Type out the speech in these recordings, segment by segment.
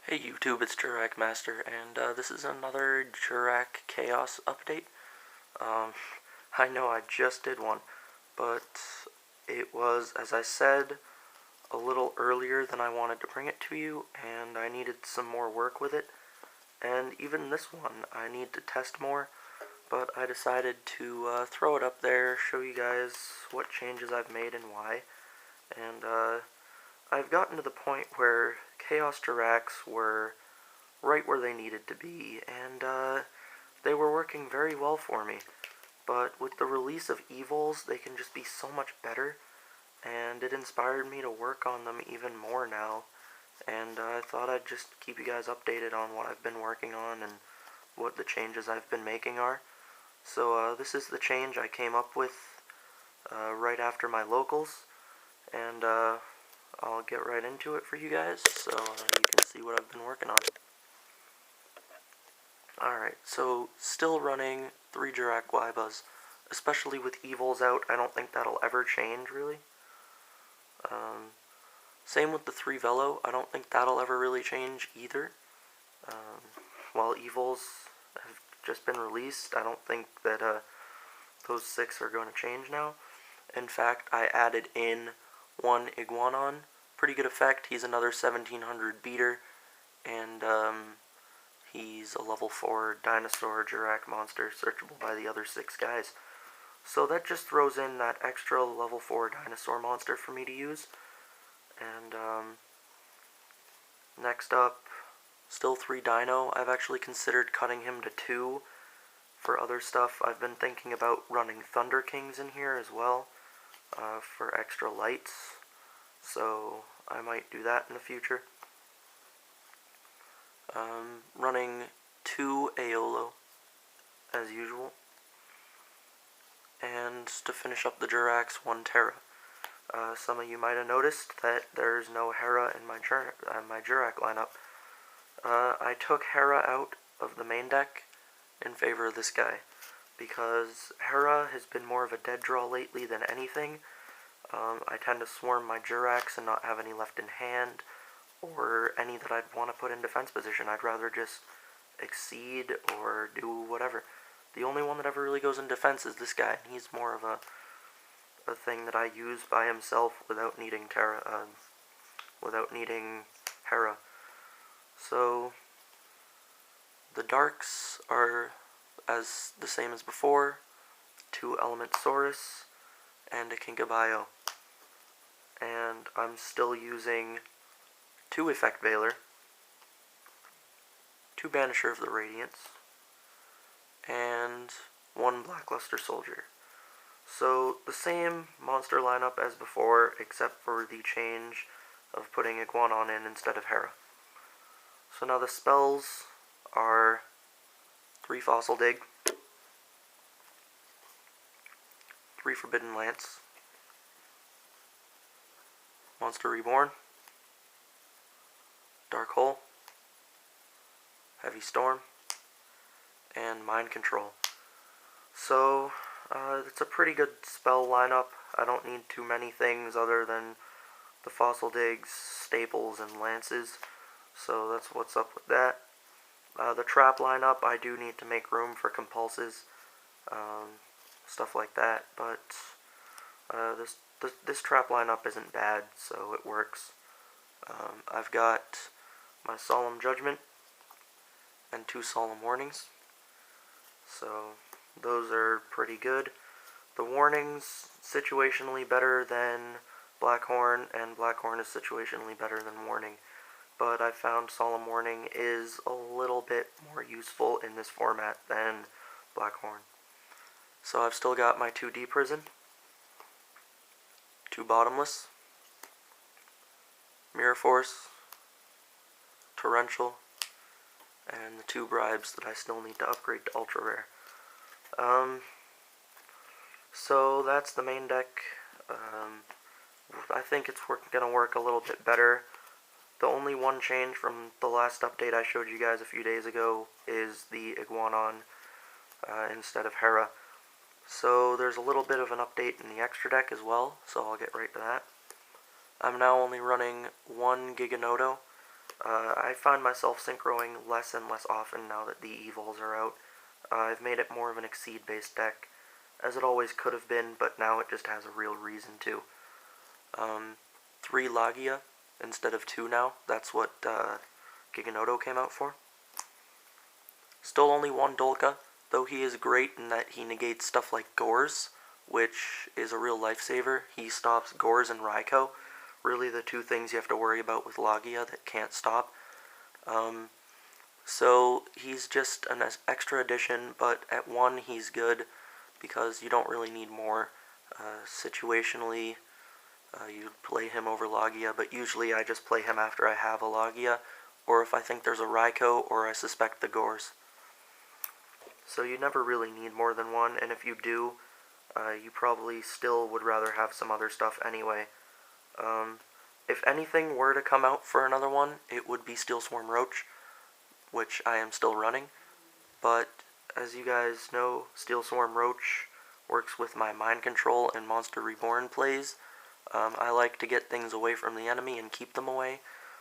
Hey YouTube, it's Jurracmaster, and this is another Jurrac Chaos update. Um, I know I just did one, but it was, as I said, a little earlier than I wanted to bring it to you, and I needed some more work with it. And even this one, I need to test more, but I decided to throw it up there, show you guys what changes I've made and why. And I've gotten to the point where Chaos Jurracs were right where they needed to be, and they were working very well for me. But with the release of Evols, they can just be so much better, and it inspired me to work on them even more now. And I thought I'd just keep you guys updated on what I've been working on and what the changes I've been making are. So this is the change I came up with right after my locals, and I'll get right into it for you guys so you can see what I've been working on. Alright, so still running 3 Jurrac Guaibas, especially with Evols out. I don't think that'll ever change, really. Same with the 3 Velo, I don't think that'll ever really change either. While Evols have just been released, I don't think that those 6 are going to change now. In fact, I added in 1 Iguanon. Pretty good effect. He's another 1700 beater, and he's a level 4 dinosaur Jurrac monster, searchable by the other 6 guys. So that just throws in that extra level 4 dinosaur monster for me to use. And next up, still 3 dino. I've actually considered cutting him to 2 for other stuff. I've been thinking about running Thunder Kings in here as well for extra lights. So I might do that in the future. Running 2 Aolo, as usual. And to finish up the Jurracs, 1 Terra. Some of you might have noticed that there's no Hera in my Jurrac lineup. I took Hera out of the main deck in favor of this guy, because Hera has been more of a dead draw lately than anything. I tend to swarm my Jurracs and not have any left in hand, or any that I'd want to put in defense position. I'd rather just exceed or do whatever. The only one that ever really goes in defense is this guy, and he's more of a thing that I use by himself without needing Hera. So the darks are as the same as before: 2 Elementsaurus and a Kinkabayo. And I'm still using 2 Effect Veiler, 2 Banisher of the Radiance, and 1 Blackluster Soldier. So the same monster lineup as before, except for the change of putting Iguanon in instead of Hera. So now the spells are 3 Fossil Dig, 3 Forbidden Lance, Monster Reborn, Dark Hole, Heavy Storm, and Mind Control. So it's a pretty good spell lineup. I don't need too many things other than the Fossil Digs, Staples, and Lances. So that's what's up with that. The trap lineup, I do need to make room for compulses, stuff like that. But this trap lineup isn't bad, so it works. I've got my Solemn Judgment and 2 Solemn Warnings. So those are pretty good. The warnings, situationally better than Blackhorn, and Blackhorn is situationally better than Warning. But I found Solemn Warning is a little bit more useful in this format than Blackhorn. So I've still got my 2 D-Prison, 2 Bottomless, Mirror Force, Torrential, and the 2 Bribes that I still need to upgrade to Ultra Rare. So that's the main deck. I think it's going to work a little bit better. The only one change from the last update I showed you guys a few days ago is the Iguanon instead of Hera. So there's a little bit of an update in the extra deck as well, so I'll get right to that. I'm now only running 1 Giganoto, I find myself synchroing less and less often now that the Evols are out. I've made it more of an Exceed-based deck, as it always could have been, but now it just has a real reason to. 3 Logia instead of 2 now. That's what Giganoto came out for. Still only 1 Dolka, though he is great in that he negates stuff like Gores, which is a real lifesaver. He stops Gores and Raikou, really the 2 things you have to worry about with Logia that can't stop. So he's just an extra addition, but at 1 he's good because you don't really need more. Situationally, you play him over Logia, but usually I just play him after I have a Logia, or if I think there's a Raikou, or I suspect the Gores. So you never really need more than 1, and if you do, you probably still would rather have some other stuff anyway. If anything were to come out for another one, it would be Steel Swarm Roach, which I am still running, but as you guys know, Steel Swarm Roach works with my Mind Control and Monster Reborn plays. I like to get things away from the enemy and keep them away,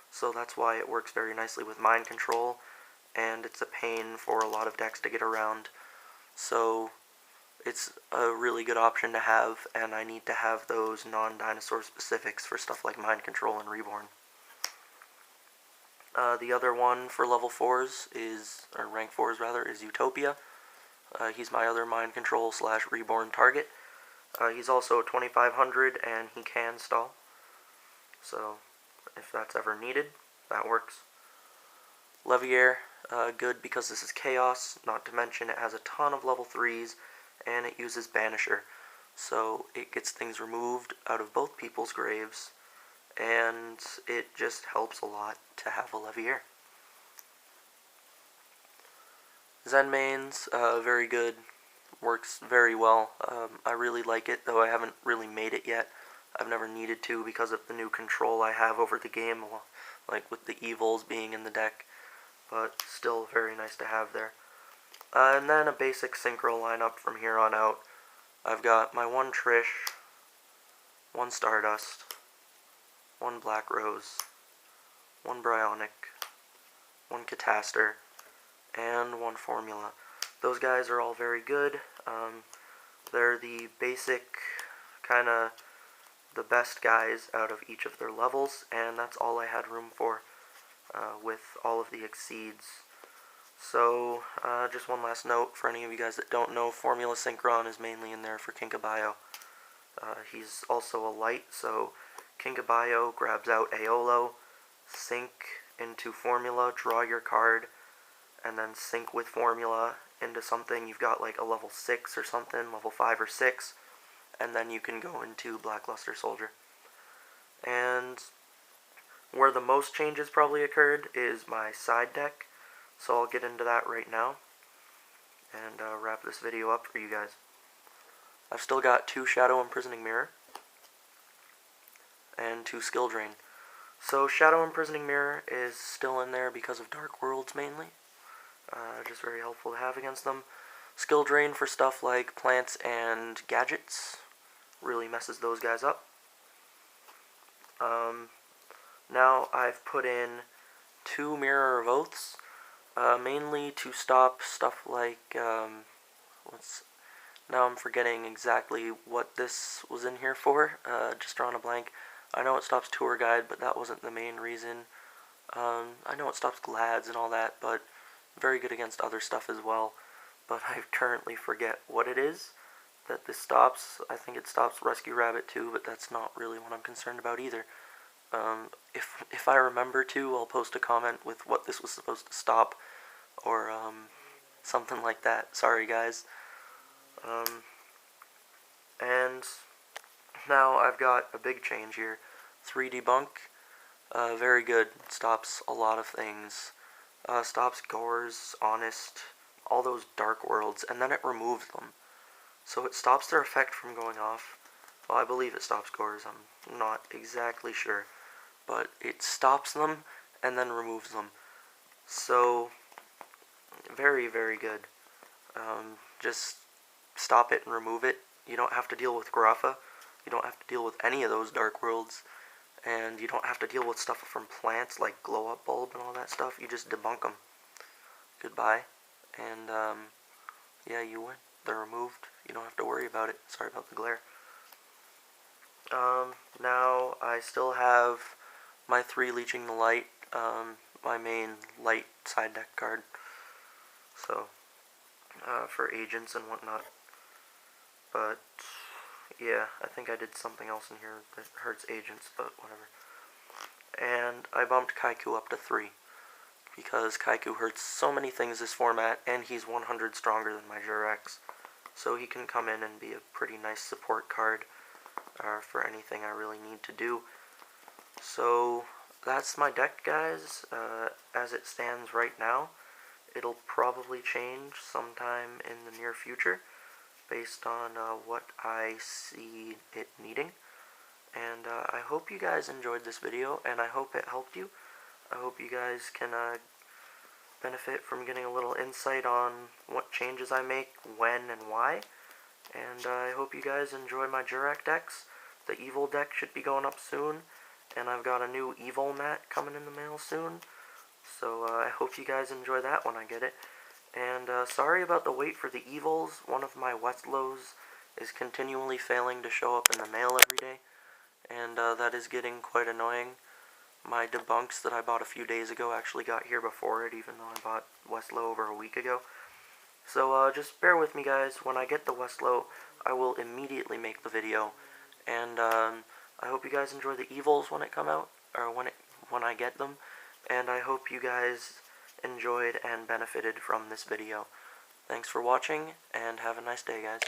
so that's why it works very nicely with Mind Control, and it's a pain for a lot of decks to get around. So it's a really good option to have, and I need to have those non-dinosaur specifics for stuff like Mind Control and Reborn. The other one for level 4s is, or rank 4s rather, is Utopia. He's my other Mind Control / Reborn target. He's also 2500 and he can stall. So if that's ever needed, that works. Leviair, good because this is Chaos, not to mention it has a ton of level 3s and it uses Banisher. So it gets things removed out of both people's graves, and it just helps a lot to have a Leviair. Zen mains, very good, works very well. I really like it, though I haven't really made it yet. I've never needed to because of the new control I have over the game, like with the Evols being in the deck, but still very nice to have there. And then a basic synchro lineup from here on out. I've got my 1 Trish, 1 Stardust, 1 Black Rose, 1 Bryonic, 1 Cataster, and 1 Formula. Those guys are all very good. They're the basic, kind of the best guys out of each of their levels, and that's all I had room for with all of the Exceeds. So, just one last note for any of you guys that don't know, Formula Synchron is mainly in there for Kinkabayo. He's also a light, so Kinkabayo grabs out Aolo, sync into Formula, draw your card, and then sync with Formula into something. You've got like a level 6 or something, level 5 or 6, and then you can go into Blackluster Soldier. And where the most changes probably occurred is my side deck, so I'll get into that right now and wrap this video up for you guys. I've still got 2 Shadow Imprisoning Mirror and 2 Skill Drain. So Shadow Imprisoning Mirror is still in there because of Dark Worlds mainly. Just very helpful to have against them. Skill Drain for stuff like plants and gadgets really messes those guys up. Now I've put in 2 Mirror of Oaths, mainly to stop stuff like, now I'm forgetting exactly what this was in here for, just drawing a blank. I know it stops Tour Guide, but that wasn't the main reason. I know it stops Glads and all that, but very good against other stuff as well. But I currently forget what it is that this stops. I think it stops Rescue Rabbit too, but that's not really what I'm concerned about either. If I remember to, I'll post a comment with what this was supposed to stop, or something like that. Sorry guys. And now I've got a big change here. 3 Debunk, very good. Stops a lot of things. Stops Gores, Honest, all those Dark Worlds, and then it removes them. So it stops their effect from going off. Well, I believe it stops Gores, I'm not exactly sure. But it stops them and then removes them. So, very, very good. Just stop it and remove it. You don't have to deal with Grapha. You don't have to deal with any of those Dark Worlds. and you don't have to deal with stuff from plants like glow up bulb and all that stuff. You just debunk them. Goodbye. And yeah, you win. They're removed. You don't have to worry about it. Sorry about the glare. Now I still have my 3 Leeching the Light, my main light side deck card. So, for agents and whatnot. But, yeah, I think I did something else in here that hurts agents, but whatever. And I bumped Kaiku up to 3, because Kaiku hurts so many things this format, and he's 100 stronger than my Jurracs. So he can come in and be a pretty nice support card for anything I really need to do. So that's my deck, guys, as it stands right now. It'll probably change sometime in the near future based on what I see it needing. And I hope you guys enjoyed this video, and I hope it helped you. I hope you guys can benefit from getting a little insight on what changes I make, when, and why. And I hope you guys enjoy my Jurrac decks. The Evol deck should be going up soon, and I've got a new Evol mat coming in the mail soon. So I hope you guys enjoy that when I get it. And sorry about the wait for the Evols. One of my Westlows is continually failing to show up in the mail every day, and that is getting quite annoying. My debunks that I bought a few days ago actually got here before it, even though I bought Westlow over a week ago. So just bear with me, guys. When I get the Westlow, I will immediately make the video. And I hope you guys enjoy the Evols when it come out, or when I get them. And I hope you guys enjoyed and benefited from this video. Thanks for watching, and have a nice day, guys.